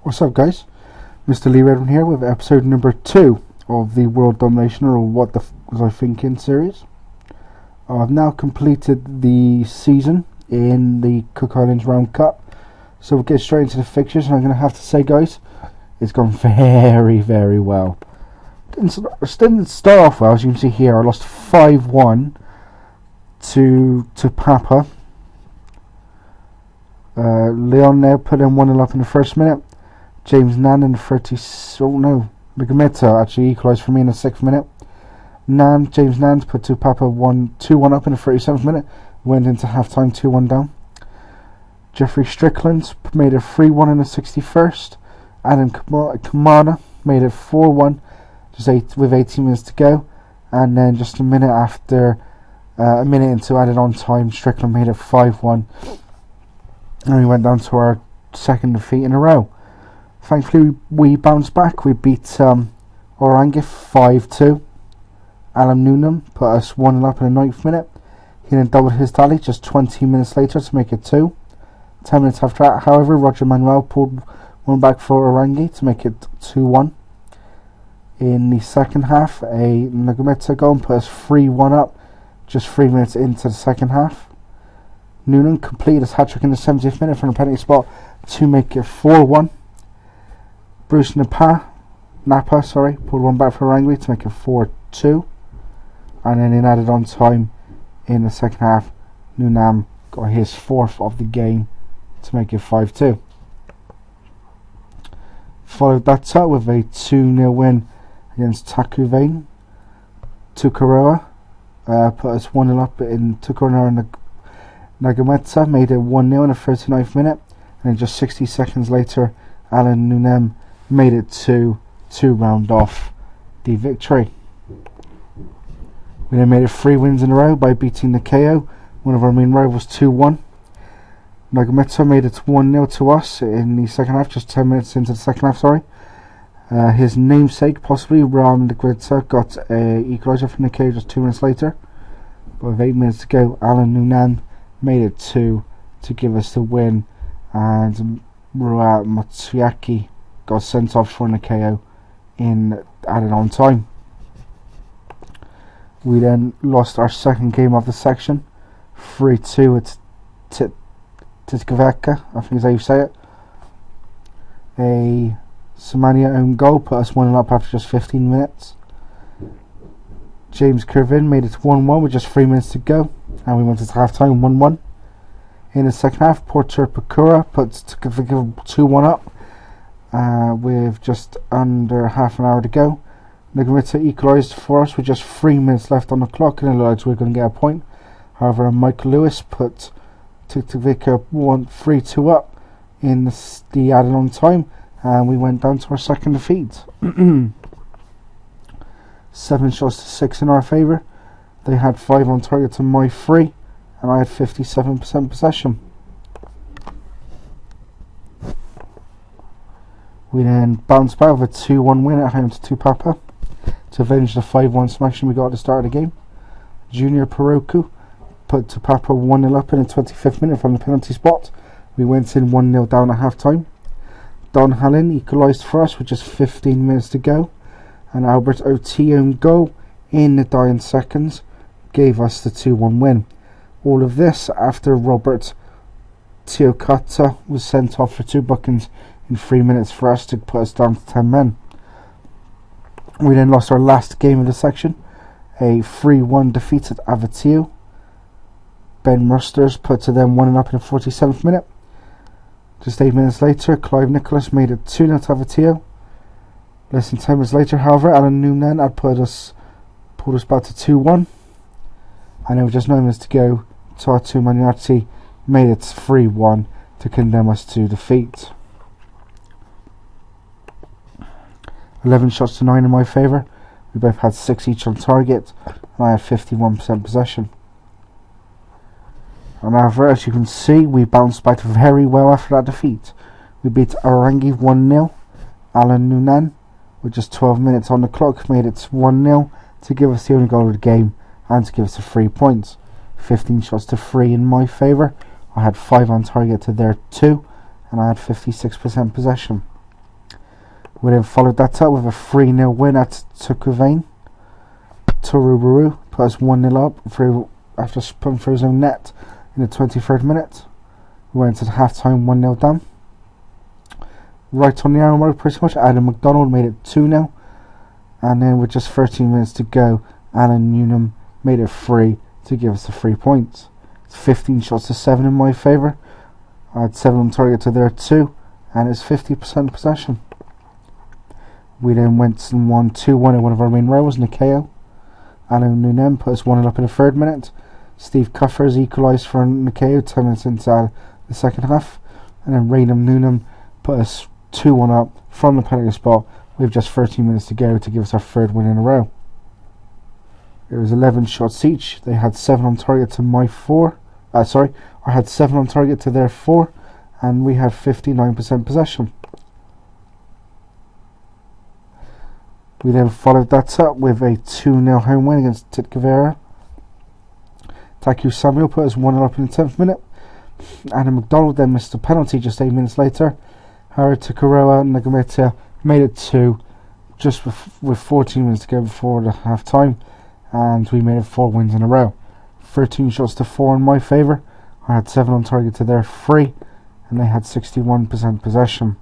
What's up, guys? Mr. Lee Redmond here with episode number 2 of the World Domination, or What the F Was I Thinking series. I've now completed the season in the Cook Islands Round Cup, so we'll get straight into the fixtures. And I'm going to have to say, guys, it's gone very, very well. Didn't start off well, as you can see here. I lost 5-1 to Papa. Leon now put in 1-0 up in the first minute. James Nan in the Nagometa actually equalised for me in the 6th minute. James Nan put to Papa 2-1 up in the 37th minute. Went into half time 2-1 down. Jeffrey Strickland made it 3-1 in the 61st. Adam Kamana made it 4-1 with 18 minutes to go. And then just a minute into added on time, Strickland made it 5-1. And we went down to our second defeat in a row. Thankfully, we bounced back. We beat Orangi 5-2. Alan Noonan put us 1-0 up in the 9th minute. He then doubled his tally just 20 minutes later to make it 2. 10 minutes after that, however, Roger Manuel pulled one back for Orangi to make it 2-1. In the second half, a Nagometa goal put us 3-1 up just 3 minutes into the second half. Noonan completed his hat-trick in the 70th minute from a penalty spot to make it 4-1. Bruce Napa pulled one back for Orangi to make it 4-2. And then in added on time in the second half, Noonan got his 4th of the game to make it 5-2. Followed that up with a 2-0 win against Tukuroa. Put us 1-0 up in Tukuroa, and Nagometa made it 1-0 in the 39th minute. And then just 60 seconds later, Alan Noonan made it 2 to round off the victory. We then made it 3 wins in a row by beating the KO, one of our main rivals, 2-1. Nagometa made it 1-0 to us in the second half, just 10 minutes into the second half, his namesake, possibly, Ram Nagometa, got an equaliser from the KO just 2 minutes later. But with 8 minutes to go, Alan Noonan made it 2 to give us the win, and Rua Matsuaki got sent off for the KO in added on time. We then lost our second game of the section, 3-2 at Titkaveka, I think is how you say it. A Somania own goal put us 1-0 up after just 15 minutes. James Kirvin made it 1-1 with just 3 minutes to go, and we went into half time 1-1. In the second half, Porter Pakura put 2-1 up with just under half an hour to go. Nagometa equalised for us with just 3 minutes left on the clock, and it looked like we were going to get a point. However, Mike Lewis put Tikvika 3-2 up in the added on time, and we went down to our second defeat. 7 shots to 6 in our favour. They had 5 on target to my 3, and I had 57% possession. We then bounced back with a 2-1 win at home to Tupapa to avenge the 5-1 smashing we got at the start of the game. Junior Peroku put Tupapa 1-0 up in the 25th minute from the penalty spot. We went in 1-0 down at half time. Don Hallin equalised for us with just 15 minutes to go, and Albert O.T. own goal in the dying seconds gave us the 2-1 win. All of this after Robert Teokata was sent off for 2 bookings in 3 minutes for us to put us down to 10 men. We then lost our last game of the section, a 3-1 defeat at Avatiu. Ben Rusters put to them 1-0 up in the 47th minute. Just 8 minutes later, Clive Nicholas made it 2-0 to Avatiu. Less than 10 minutes later, however, Alan Noonan had pulled us back to 2-1. And there was just 9 minutes to go. Tartu Maniati made it 3-1 to condemn us to defeat. 11 shots to 9 in my favour. We both had 6 each on target, and I had 51% possession. And however, as you can see, we bounced back very well after that defeat. We beat Orangi 1-0. Alan Noonan, with just 12 minutes on the clock, made it 1-0 to give us the only goal of the game and to give us the 3 points. 15 shots to 3 in my favour. I had 5 on target to their 2, and I had 56% possession. We then followed that up with a 3-0 win at Tukuvain. Turuburu put us 1-0 up after putting through his own net in the 23rd minute. We went to the half-time 1-0 down. Right on the arrow mark pretty much, Adam McDonald made it 2-0. And then with just 13 minutes to go, Alan Newnham made it 3 to give us the 3 points. It's 15 shots to 7 in my favour. I had 7 on target to their 2, and it's 50% possession. We then went and won 2-1 in one of our main rivals, Nikeo. Alan Newnham put us 1-0 up in the 3rd minute. Steve Cuffers equalised for Nikeo 10 minutes into the second half. And then Raynham Newnham put us 2-1 up from the penalty spot with just 13 minutes to go to give us our 3rd win in a row. It was 11 shots each. They had 7 on target to my 4. I had 7 on target to their 4, and we had 59% possession. We then followed that up with a 2-0 home win against Titkavera. Taku Samuel put us 1-0 up in the 10th minute. Adam McDonald then missed a penalty just 8 minutes later. Harry Takaroa Nagameta made it 2 just with 14 minutes to go before the half time, and we made it 4 wins in a row. 13 shots to 4 in my favour. I had 7 on target to their 3, and they had 61% possession.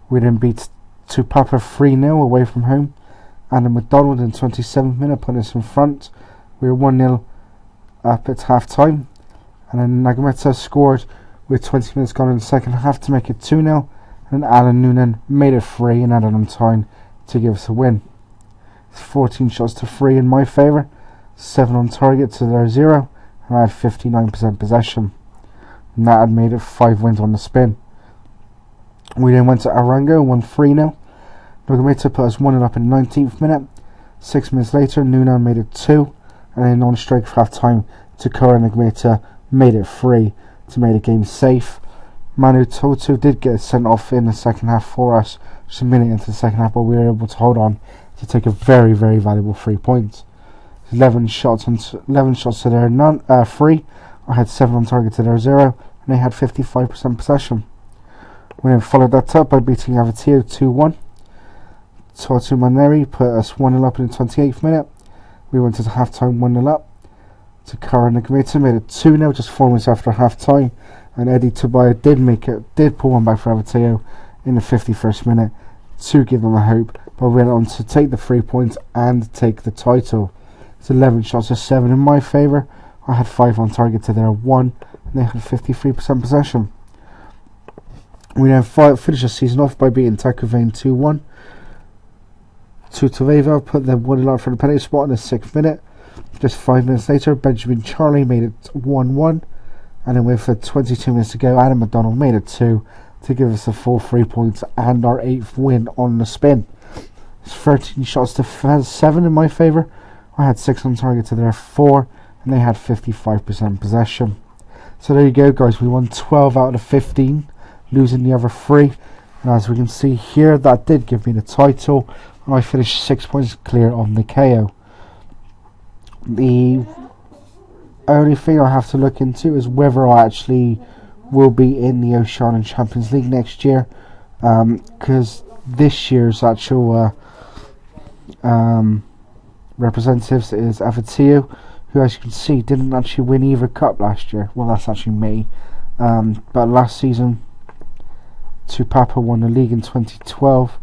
We then beat Tupapa 3-0 away from home. Adam McDonald in 27th minute put us in front. We were 1-0 up at half time, and then Nagameta scored with 20 minutes gone in the second half to make it 2-0, and Alan Noonan made it 3 and added on time to give us a win. It's 14 shots to 3 in my favour, 7 on target to their 0, and I had 59% possession, and that had made it 5 wins on the spin. We then went to Arango, won 3-0. Nagameta put us 1-0 up in the 19th minute. 6 minutes later, Noonan made it 2, and then on strike for half time, Takura Nagameta made it 3 to make the game safe. Manu Totu did get sent off in the second half for us, just a minute into the second half, but we were able to hold on to take a very, very valuable 3 points. 11 shots to their 3. I had 7 on target to their 0, and they had 55% possession. We then followed that up by beating Avatio 2-1. Totu Maneri put us 1-0 up in the 28th minute. We went to the half-time 1-0 up. Takara Nagameta made it 2-0 just 4 minutes after half-time. And Eddie Tobiah did pull one back for Avatio in the 51st minute to give them a hope. But went on to take the 3 points and take the title. It's 11 shots to 7 in my favour. I had 5 on target to their 1, and they had 53% possession. We then finished the season off by beating Takuvain 2-1. Tutaveva put them 1-0 for the penalty spot in the 6th minute. Just 5 minutes later, Benjamin Charlie made it 1-1. And then with 22 minutes to go, Adam McDonald made it 2 to give us a full 3 points and our 8th win on the spin. It's 13 shots to 7 in my favour. I had 6 on target to their 4, and they had 55% possession. So there you go, guys. We won 12 out of 15, losing the other 3. And as we can see here, that did give me the title. And I finished 6 points clear on the KO. The only thing I have to look into is whether I actually will be in the Oceanian Champions League next year. Because this year's actual representatives is Avatio, who, as you can see, didn't actually win either cup last year. Well, that's actually me. But last season, Tupapa won the league in 2012,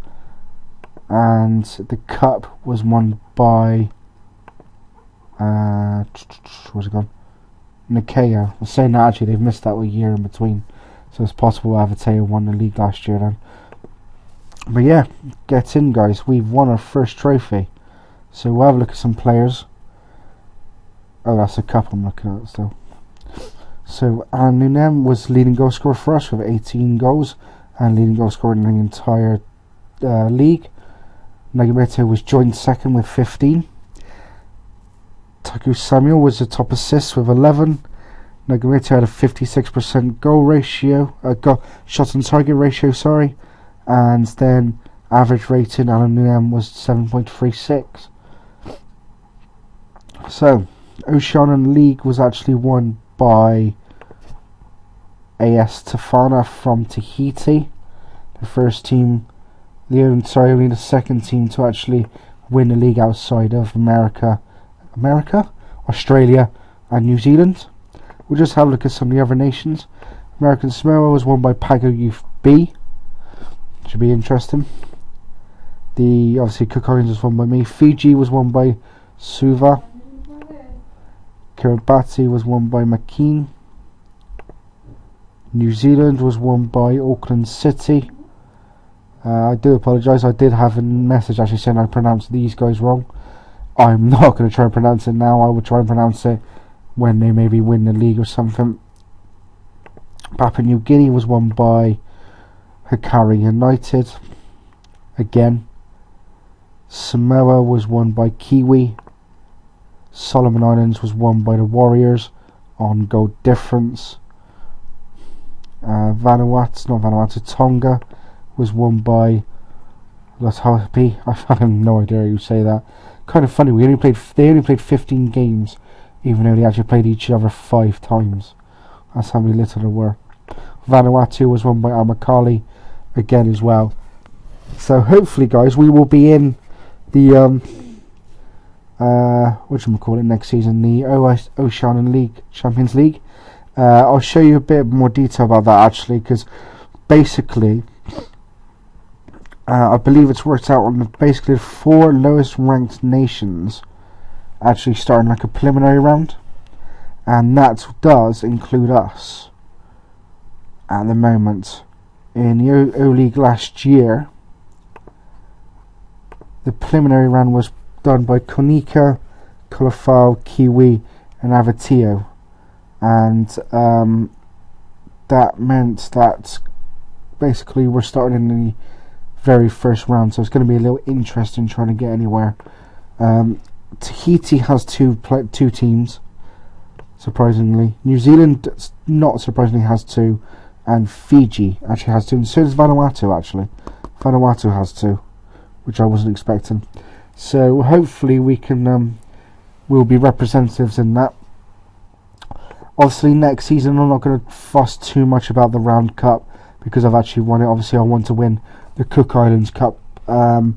and the cup was won by where's it gone? Nikea. I'm saying that actually they've missed out a year in between, so it's possible Avateo won the league last year then. But yeah, get in, guys. We've won our first trophy. So we'll have a look at some players. Oh, that's a cup I'm looking at still. So Alan Nunem was leading goal scorer for us with 18 goals and leading goal scorer in the entire league. Nagameta was joint second with 15. Taku Samuel was the top assist with 11. Nagameta had a 56% goal ratio, shot on target ratio, sorry, and then average rating Alan Nunem was 7.36. So Oceanian League was actually won by AS Tafana from Tahiti. The first team only the second team to actually win the league outside of America, Australia, and New Zealand. We'll just have a look at some of the other nations. American Samoa was won by Pago Youth B. Should be interesting. Obviously Cook Islands was won by me. Fiji was won by Suva. Kiribati was won by McKean. New Zealand was won by Auckland City. I do apologise, I did have a message actually saying I pronounced these guys wrong. I'm not going to try and pronounce it now. I will try and pronounce it when they maybe win the league or something. Papua New Guinea was won by Hikari United. Again. Samoa was won by Kiwi. Solomon Islands was won by the Warriors on goal difference. Tonga was won by Latapi. I have no idea how you say that. Kind of funny. They only played 15 games, even though they actually played each other 5 times. That's how many little there were. Vanuatu was won by Amakali again as well. So hopefully, guys, we will be in the next season, the Oceanian League, Champions League. I'll show you a bit more detail about that actually, because basically I believe it's worked out on basically the 4 lowest ranked nations actually starting like a preliminary round, and that does include us at the moment. In the O-League last year, the preliminary round was done by Konika, Colofao, Kiwi and Avatio, and that meant that basically we're starting in the very first round, so it's going to be a little interesting trying to get anywhere. Tahiti has two teams, surprisingly. New Zealand, not surprisingly, has 2, and Fiji actually has 2, and so does Vanuatu actually. Vanuatu has 2, which I wasn't expecting. So hopefully we can we'll be representatives in that. Obviously next season I'm not going to fuss too much about the Round Cup because I've actually won it. Obviously I want to win the Cook Islands Cup. I'm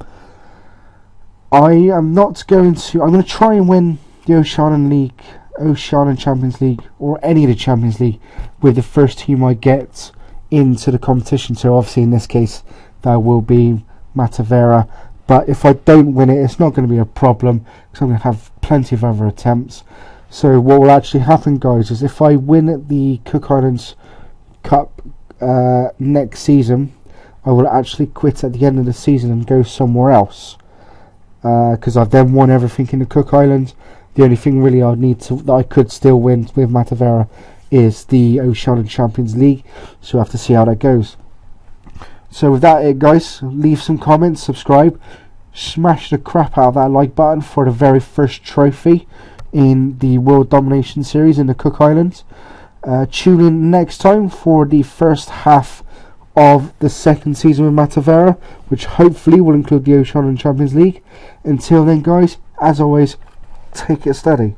going to try and win the Oceanian Champions League, or any of the Champions League, with the first team I get into the competition. So obviously in this case that will be Matavera. But if I don't win it, it's not going to be a problem because I'm going to have plenty of other attempts. So what will actually happen, guys, is if I win the Cook Islands Cup next season, I will actually quit at the end of the season and go somewhere else, because I've then won everything in the Cook Islands. The only thing really that I could still win with Matavera is the Oceanian Champions League. So we'll have to see how that goes. So with that, guys, leave some comments, subscribe, smash the crap out of that like button for the very first trophy in the World Domination Series in the Cook Islands. Tune in next time for the first half of the second season with Matavera, which hopefully will include the Oceanian Champions League. Until then, guys, as always, take it steady.